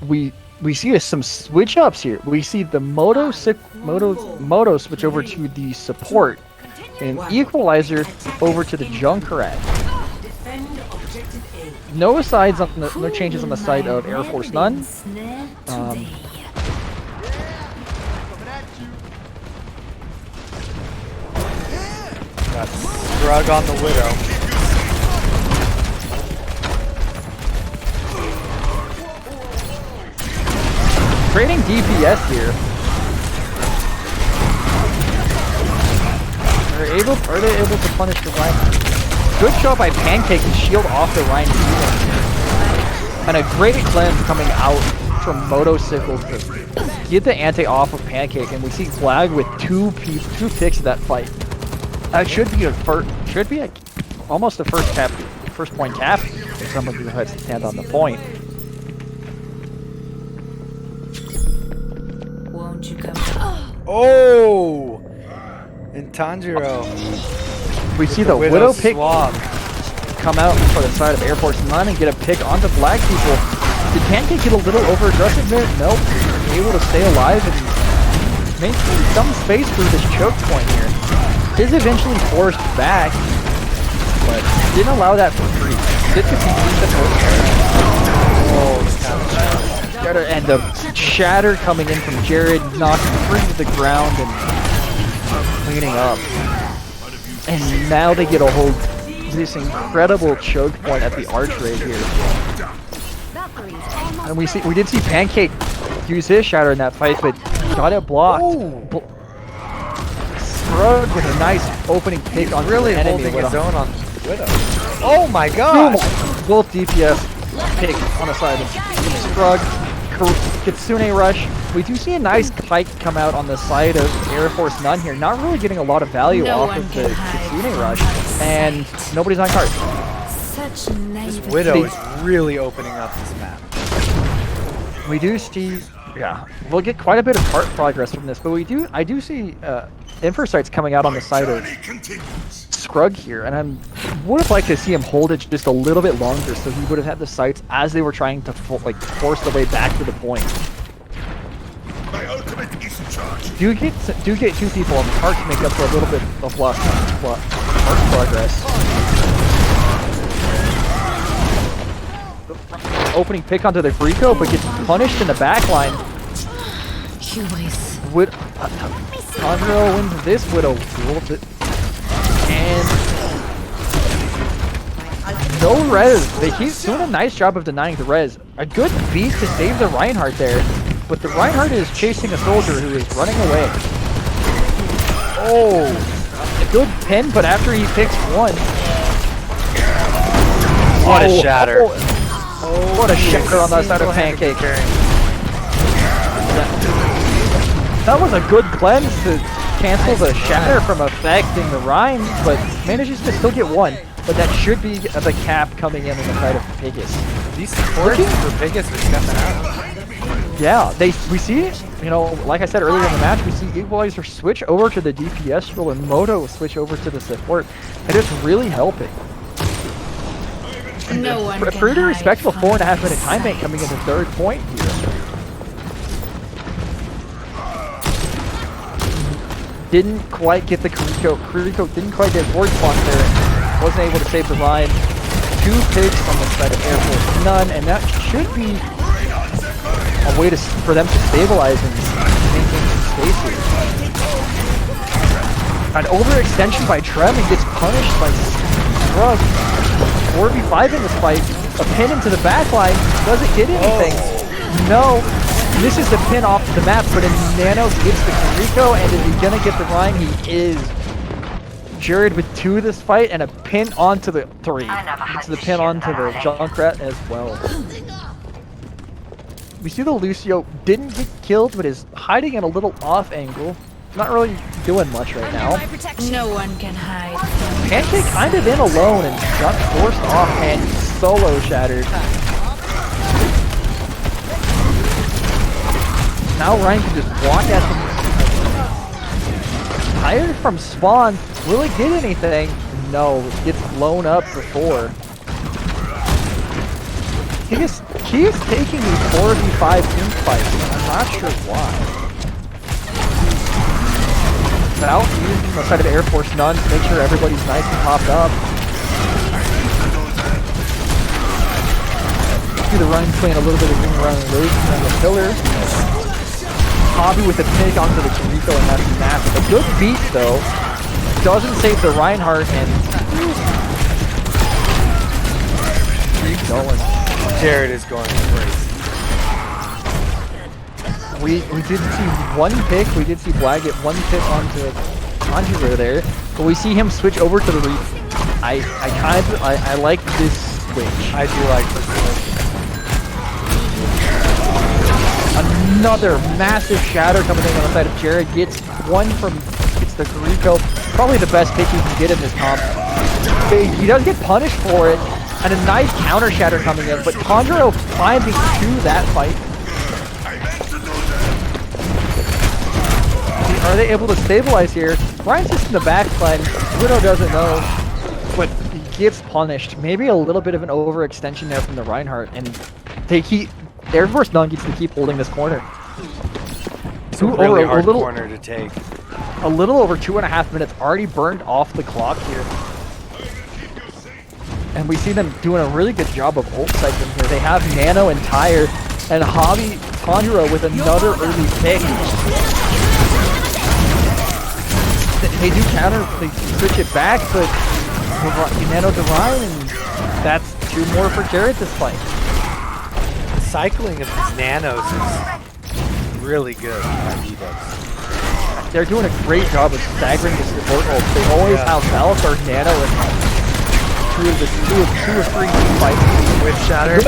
we see some switch ups here. We see the Moto switch over to the support, and Equalizer over to the Junkrat. Defend objective A. No changes on the side of Air Force None. Got Scrug on the Widow. Trading DPS here. Are they able to punish the Rhine? Good shot by Pancake to shield off the Rhine. And a great cleanse coming out from Motorcycle to get the anti off of Pancake, and we see Flag with two picks in that fight. That should be almost a first point cap if someone decides to stand on the point. Won't you come? Oh! And Tanjiro. We see the Widow pick swap. come out for the side of Air Force 9 and get a pick onto Black People. Did Pancake get a little over-aggressive there? Nope. Able to stay alive and maintain some space through this choke point here. Is eventually forced back, but didn't allow that for free. Did and the shatter coming in from Jared, knocking free to the ground and cleaning up. And now they get a hold of this incredible choke point at the arch right here. And we did see Pancake use his shatter in that fight, but got it blocked. Scrug with a nice opening pick on Really the enemy. holding his own on Widow. Oh my god! Both DPS pick on the side of Scrug. Kitsune Rush. We do see a nice kite come out on the side of Air Force None here. Not really getting a lot of value off of the Kitsune Rush. And nobody's on card. Such nice. This Widow is really opening up this map. We do see, we'll get quite a bit of cart progress from this, but I do see Infosights coming out on the side of Scrug here, and I would have liked to see him hold it just a little bit longer, so he would have had the sights as they were trying to force the way back to the point. My ultimate is charged. Do get two people on the cart to make up for a little bit of lost cart progress. Opening pick onto the Greco, but gets punished in the backline. Tanjiro wins this Widow duel, and no res. He's doing a nice job of denying the res. A good beat to save the Reinhardt there, but the Reinhardt is chasing a soldier who is running away. Oh, a good pin, but after he picks one. What a shatter. What a shatter on that side of Pancake. That was a good cleanse to cancel the shatter from affecting the Rhyme, but manages to still get one. But that should be the cap coming in on the side of Piggus. These supports for Piggus are stepping out. Yeah, we see you know, like I said earlier in the match, we see Equalizer switch over to the DPS role and Moto switch over to the support, and it's really helping. No one A can pretty hide respectable from 4.5 minute my time bank sight. coming into third point here. Didn't quite get the Kuriko didn't quite get forward spawn there. Wasn't able to save the line. 2 picks on the side of Air Force None, and that should be a way for them to stabilize and maintain some space here. An overextension by Trem and gets punished by Scrug. 4v5 in this fight. A pin into the backline. Doesn't get anything. No. This is the pin off the map, but Nano gets the Kuriko, and is he gonna get the Rhine? He is. Jared with 2 this fight, and a pin onto the 3. It's the pin onto the Junkrat as well. We see the Lucio didn't get killed, but is hiding in a little off angle. Not really doing much right now. No one can hide. Pancake kind of in alone and got forced off and solo shattered. Now Ryan can just walk at them. Tired from spawn, will it get anything? No, it gets blown up before. He is taking these 4v5 team fights, and I'm not sure why. Now, using the side of Air Force None to make sure everybody's nice and popped up. See the Ryan playing a little bit of ring around the road around the pillar. Hobby with a pick onto the Kuriko, and that's massive. A good beat though. Doesn't save the Reinhardt, and keep going. Jared is going crazy. We did see 1 pick. We did see Blag get 1 pick onto Conjurer there, but we see him switch over to the I like this switch. I do like this one. Another massive shatter coming in on the side of Jared. Gets the Kuriko. Probably the best pick you can get in this comp. He does get punished for it. And a nice counter shatter coming in. But Conjuro finding to that fight. Are they able to stabilize here? Ryan's just in the backline. Widow doesn't know. But he gets punished. Maybe a little bit of an overextension there from the Reinhardt. And they keep... Air Force None gets to keep holding this corner. It's a really hard corner to take. A little over 2.5 minutes already burned off the clock here. And we see them doing a really good job of ult cycling here. They have Nano and Tyre, and Hobby Conjuro with another early pick. They do counter, they switch it back, but Nano to Ryan, and that's 2 more for Jared this fight. Cycling of these nanos is really good by V-Bucks. They're doing a great job of staggering the support ults. They always have Valve or Nano and two or three team fights. With Shatter.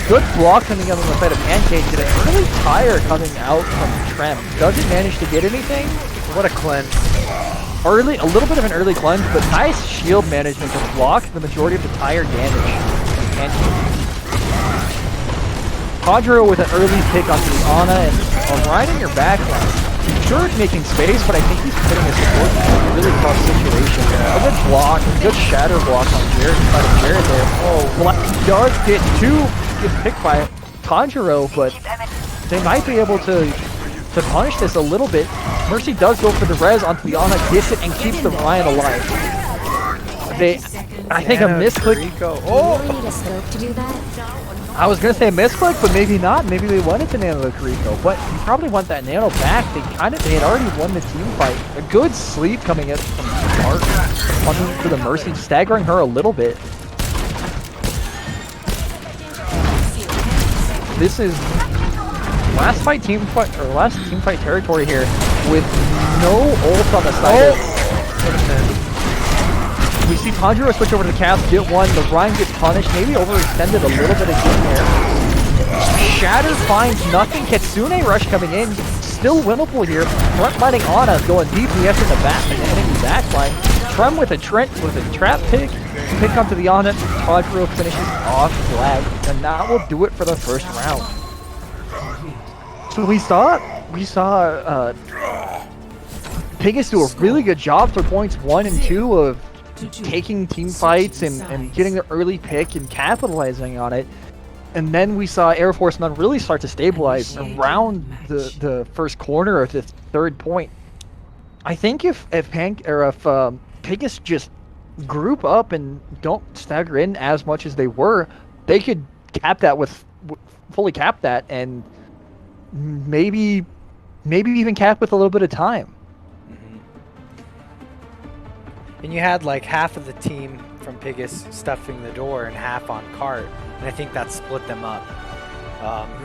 Good block coming out on the side of Pancake, and a really tire coming out from Trem. Doesn't manage to get anything. What a cleanse. Early, a little bit of an early cleanse, but nice shield management to block the majority of the tire damage. Pancake. Conjuro with an early pick onto the Ana, and right in your backline. Sure, it's making space, but I think he's putting his support in a really tough situation. A good block, a good shatter block on Jared, inside of Jared there. Oh, Black does get picked by Conjuro, but they might be able to punish this a little bit. Mercy does go for the res onto the Ana, gets it, and keeps the Ryan alive. I think a misclick. Oh! Need a scope to do that? I was gonna say a misclick, but maybe not. Maybe they wanted to nano the Kuriko, but you probably want that nano back. They had already won the team fight. A good sleep coming in from Dark onto the Mercy, staggering her a little bit. This is last team fight territory here with no ult on the side. We see Conjuro switch over to the Caps, get 1, the Ryan gets punished, maybe overextended a little bit again there. Shatter finds nothing, Kitsune rush coming in, still winnable here. Frontlining Ana going DPS in the back, and enemy backline. Trem with a trap pick onto the Ana, Conjuro finishes off Flag, and that will do it for the first round. So we saw we saw Piggus do a really good job for points 1 and 2 of taking team fights and getting the early pick and capitalizing on it. And then we saw Air Force None really start to stabilize around the first corner of the third point. I think if Piggus just group up and don't stagger in as much as they were, they could cap that fully cap that, and maybe even cap with a little bit of time. And you had like half of the team from Piggus stuffing the door and half on cart, and I think that split them up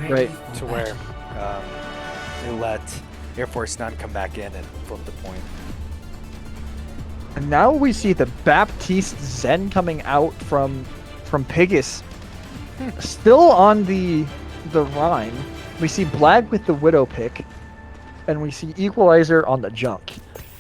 Right. to where they let Air Force None come back in and flip the point. And now we see the Baptiste Zen coming out from Piggus, still on the Rhine. We see Blag with the Widow pick, and we see Equalizer on the Junk.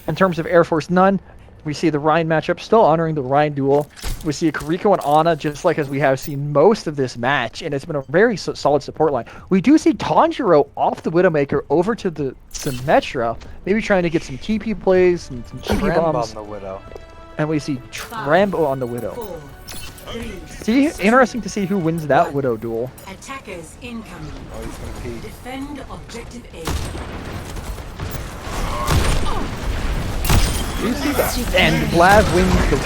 In terms of Air Force None, we see the Rhine matchup still honoring the Rhine duel. We see a Kariko and Ana, just like as we have seen most of this match, and it's been a very solid support line. We do see Tanjiro off the Widowmaker over to the Symmetra, maybe trying to get some TP plays and some TP bombs. on the Widow. And we see Trambo on the Widow. See, interesting to see who wins that Widow duel. Attackers incoming. Oh, he's gonna peek. Defend objective A. Do you see that? And Vlad wins the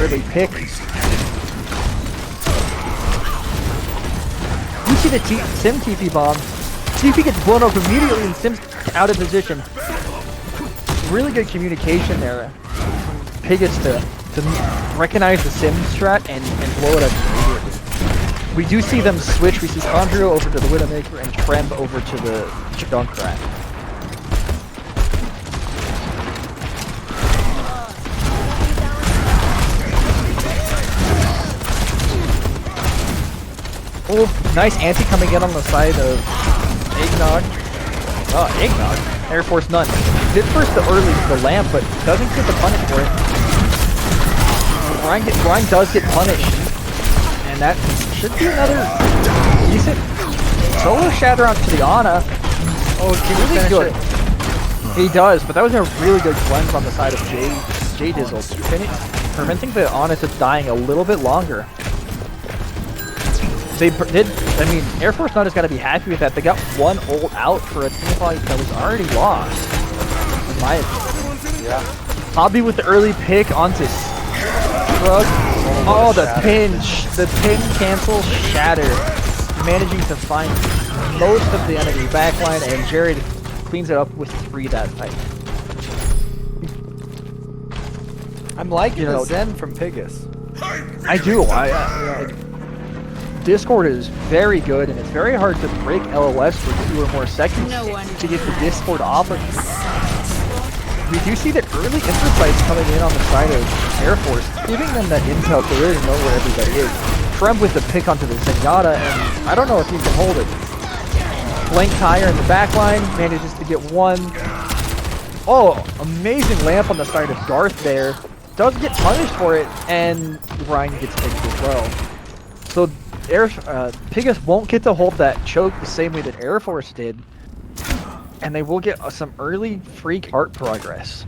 early pick. You see the Sim TP bomb. TP gets blown up immediately and Sim's out of position. Really good communication there from Piggus to recognize the Sim strat and blow it up immediately. We do see them switch. We see Conjuro over to the Widowmaker and Tremb over to the Junkrat. Oh, nice anti coming in on the side of Eggnog. Oh, Eggnog. Air Force None. Did first the lamp, but doesn't get the punish for it. Ryan does get punished. And that should be another decent solo shatter out to the Ana. Oh, really good. He does, but that was a really good cleanse on the side of J Dizzle. Preventing the Ana to dying a little bit longer. They did, I mean, Air Force None has got to be happy with that. They got one ult out for a team fight that was already lost. In my opinion. Yeah. Hobby with the early pick onto Shrug. Oh, the pinch. The pin cancel shatter. Managing to find most of the enemy backline, and Jared cleans it up with 3 that fight. I'm liking the Zen from Piggus. I do. Discord is very good, and it's very hard to break LOS for 2 or more seconds to get the Discord off of you. We do see that early insights coming in on the side of Air Force, giving them that intel to really know where everybody is. Tremb with the pick onto the Zenyatta, and I don't know if he can hold it. Blank tire in the back line, manages to get 1. Oh, amazing lamp on the side of Garth there. Does get punished for it, and Ryan gets picked as well. So Piggus won't get to hold that choke the same way that Air Force did, and they will get some early free cart progress.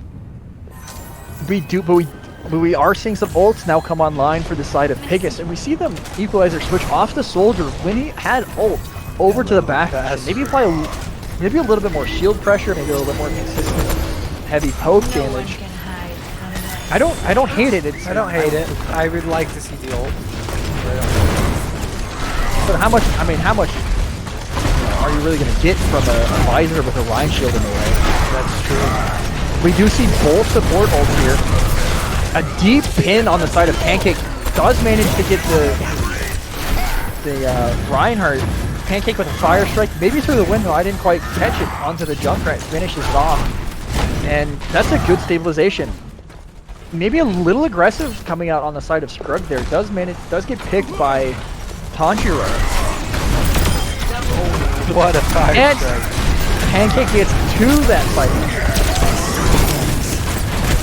But we are seeing some ults now come online for the side of Piggus, and we see them Equalizer switch off the soldier when he had ult over to the back. Maybe apply maybe a little bit more shield pressure, maybe a little bit more consistent heavy poke damage. I don't hate it. I don't hate it. I would like to see the ult. But how much are you really going to get from a visor with a Rhine shield in the way? That's true. We do see both support ults here. A deep pin on the side of Pancake does manage to get the Reinhardt. Pancake with a fire strike, maybe through the window. I didn't quite catch it onto the Junkrat. Finishes it off, and that's a good stabilization. Maybe a little aggressive coming out on the side of Scrug there. Does get picked by Tanjiro. What a fire and strike. Pancake gets 2 that fight.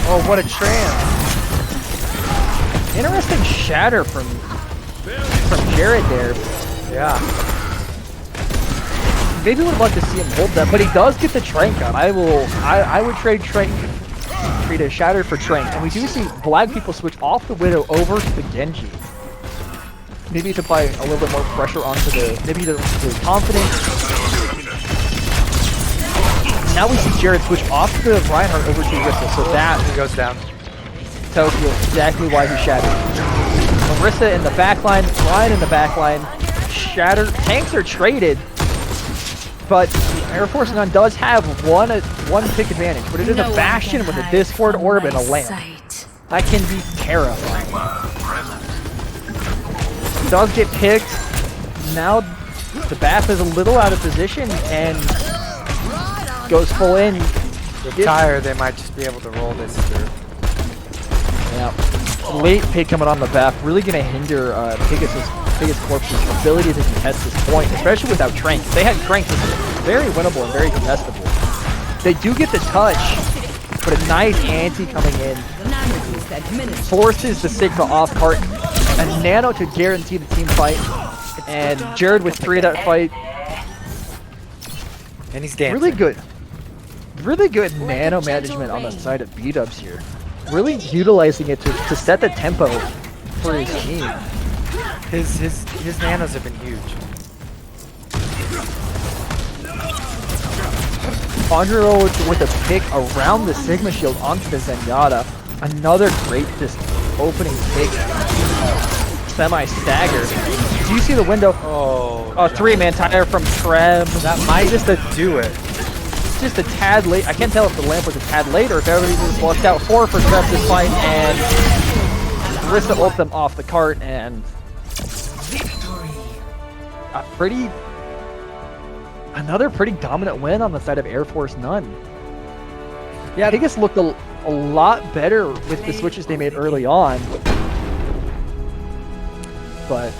Oh, what a trance. Interesting shatter from Jared there. Yeah. maybe would love to see him hold that, but he does get the Trank on. I would trade Trank, trade a Shatter for Trank, and we do see Black people switch off the Widow over to the Genji. Maybe to apply a little bit more pressure onto the confidence. Now we see Jared switch off the Reinhardt over to Orisa, so that He goes down. tells you exactly why he shattered. Orisa in the backline, Ryan in the backline, Shatter. Tanks are traded, but Air Force None does have one pick advantage, but it is No a one Bastion can with a hide Discord from Orb and a my Lamp. sight. That can be terrifying. Does get picked. Now the Bath is a little out of position and goes full in. With Tire, they might just be able to roll this through. Yeah. Late pick coming on the Bath, really going to hinder Piggus Corp's ability to contest this point, especially without Trank. If they had Trank, this is very winnable and very contestable. They do get the touch, but a nice anti coming in. Forces the Sigma off cart, and Nano to guarantee the team fight. And Jared with 3 of that fight. And he's dancing. Really good Nano management on the side of B-Dubs here. Really utilizing it to set the tempo for his team. His nanos have been huge. Andro with a pick around the Sigma shield onto the Zenyatta. Another great just opening pick. Semi-stagger. Do you see the window? Oh, 3-man tire from Treb. that might just do it. Just a tad late. I can't tell if the lamp was a tad late or if everybody just walked out 4 for Treb this fight, and Orisa ult them off the cart, and another pretty dominant win on the side of Air Force None. Yeah, Piggus looked a lot better with the switches they made early on, but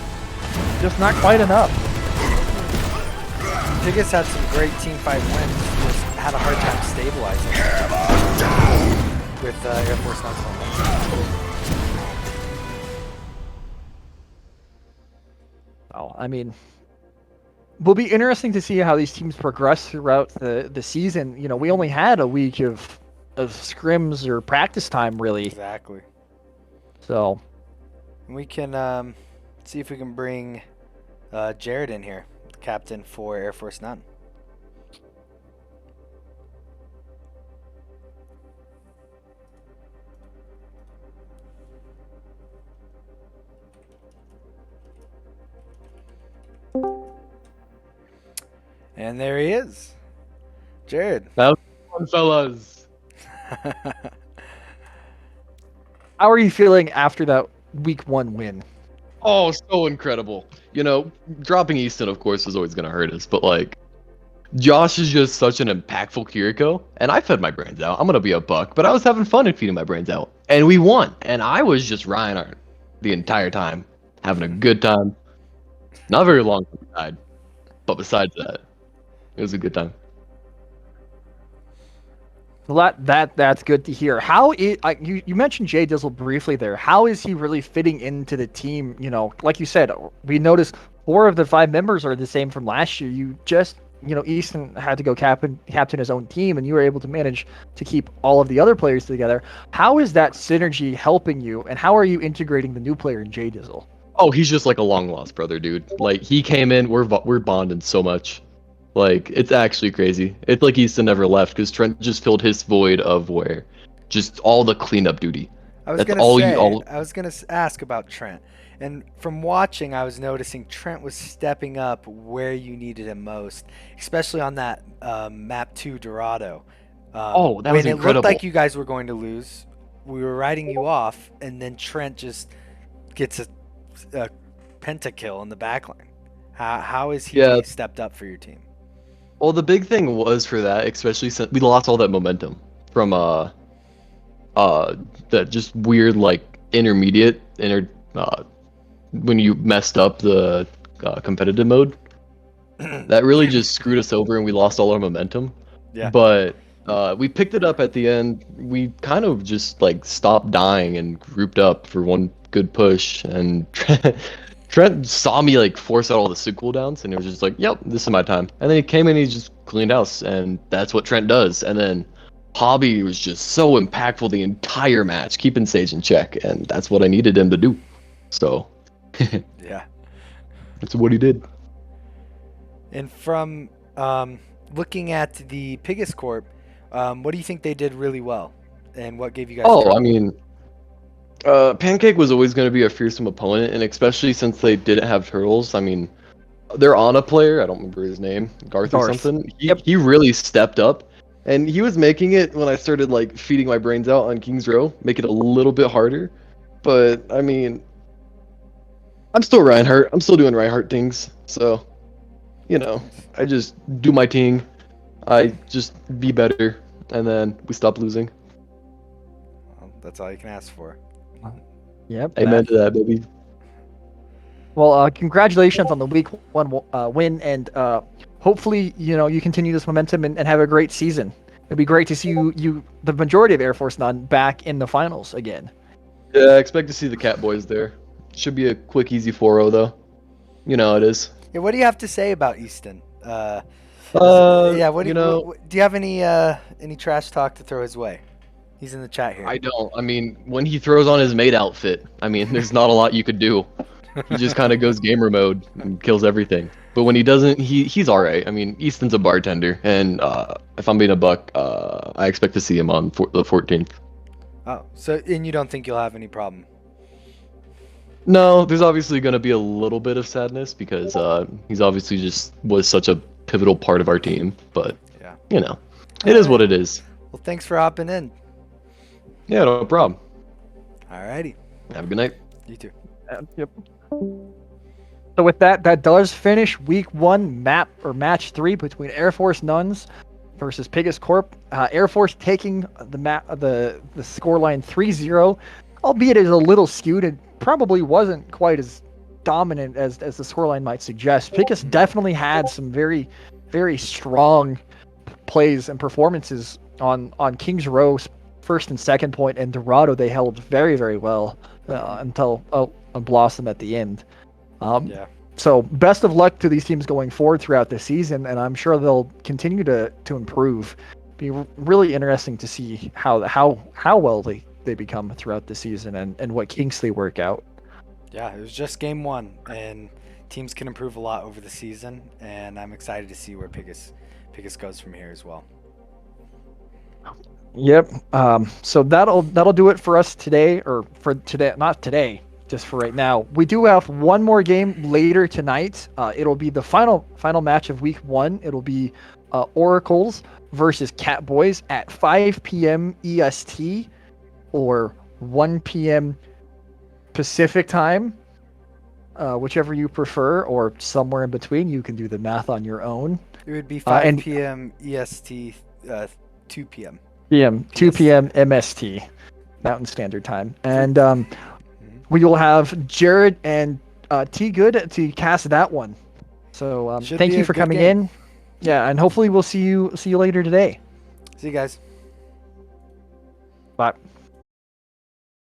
just not quite enough. Piggus had some great team fight wins, just had a hard time stabilizing with Air Force None so much. Oh, I mean, will be interesting to see how these teams progress throughout the season. You know, we only had a week of scrims or practice time, really. Exactly. So We can see if we can bring Jared in here, captain for Air Force None. And there he is. Jared. That was fun, fellas. how are you feeling after that week 1 win? Oh, so incredible. You know, dropping Easton, of course, is always going to hurt us, but like, Josh is just such an impactful Kiriko, and I fed my brains out. I'm going to be a buck, but I was having fun in feeding my brains out. And we won, and I was just Reinhardt the entire time, having a good time. Not very long till we died, but besides that, it was a good time. Well, that's good to hear. How you mentioned Jay Dizzle briefly there. How is he really fitting into the team? You know, like you said, we noticed 4 of the 5 members are the same from last year. You just, you know, Easton had to go captain his own team, and you were able to manage to keep all of the other players together. How is that synergy helping you, and how are you integrating the new player in Jay Dizzle? Oh, he's just like a long lost brother, dude. Like, he came in, we're bonding so much. Like, it's actually crazy. It's like Easton never left, because Trent just filled his void of where just all the cleanup duty. I was gonna ask about Trent, and from watching, I was noticing Trent was stepping up where you needed him most, especially on that map 2 Dorado. That was when incredible. It looked like you guys were going to lose. We were riding you off, and then Trent just gets a pentakill in the backline. How is he stepped up for your team? Well, the big thing was for that, especially since we lost all that momentum from that just weird like intermediate when you messed up the competitive mode. That really just screwed us over, and we lost all our momentum. Yeah. But we picked it up at the end. We kind of just like stopped dying and grouped up for one good push, and Trent saw me like force out all the sig cooldowns, and he was just like, "Yep, this is my time." And then he came in, and he just cleaned house, and that's what Trent does. And then Hobby was just so impactful the entire match, keeping Sage in check, and that's what I needed him to do. So, Yeah. that's what he did. And from looking at the Piggus Corp, what do you think they did really well, and what gave you guys? Oh, trouble? I mean, Pancake was always going to be a fearsome opponent, and especially since they didn't have turtles. I mean, they're on a player. I don't remember his name, Garth or Garth. something. Yep. He really stepped up, and he was making it when I started like feeding my brains out on King's Row, make it a little bit harder. But I mean, I'm still Reinhardt. I'm still doing Reinhardt things. So, you know, I just do my thing. I just be better, and then we stop losing. Well, that's all you can ask for. Yep. Amen to that, baby. Well, congratulations on the week 1 win, and hopefully, you continue this momentum and have a great season. It'd be great to see you, the majority of Air Force None, back in the finals again. Yeah, I expect to see the Cat Boys there. Should be a quick, easy 4-0 though. You know how it is. Yeah, what do you have to say about Easton? Yeah, what do do you have any trash talk to throw his way? He's in the chat here. I don't. I mean, when he throws on his maid outfit, I mean, there's not a lot you could do. He just kind of goes gamer mode and kills everything. But when he doesn't, he's all right. I mean, Easton's a bartender, and if I'm being a buck, I expect to see him on the 14th. Oh, and you don't think you'll have any problem? No, there's obviously going to be a little bit of sadness because he's obviously just was such a pivotal part of our team. But, yeah, it is what it is. Well, thanks for hopping in. Yeah, no problem. Alrighty. Have a good night. You too. Yep. So with that does finish week 1 match 3 between Air Force Nuns versus Piggus Corp. Air Force taking the scoreline 3-0, albeit it is a little skewed. It probably wasn't quite as dominant as the scoreline might suggest. Piggus definitely had some very, very strong plays and performances on King's Row first and second point, and Dorado they held very, very well until a blossom at the end. Yeah. So best of luck to these teams going forward throughout the season, and I'm sure they'll continue to improve. Be really interesting to see how well they become throughout the season and what kinks they work out. Yeah, it was just game 1, and teams can improve a lot over the season, and I'm excited to see where Piggus goes from here as well. Yep. So that'll do it for us today, or for today, not today, just for right now. We do have one more game later tonight. It'll be the final match of week 1. It'll be Oracles versus Cat Boys at 5 p.m. EST or 1 p.m. Pacific time, whichever you prefer, or somewhere in between. You can do the math on your own. It would be 5 p.m. EST, 2 p.m. 2 p.m. MST, Mountain Standard Time. And we will have Jared and T Good to cast that one. So thank you for coming in. Yeah, and hopefully we'll see you later today. See you guys. Bye.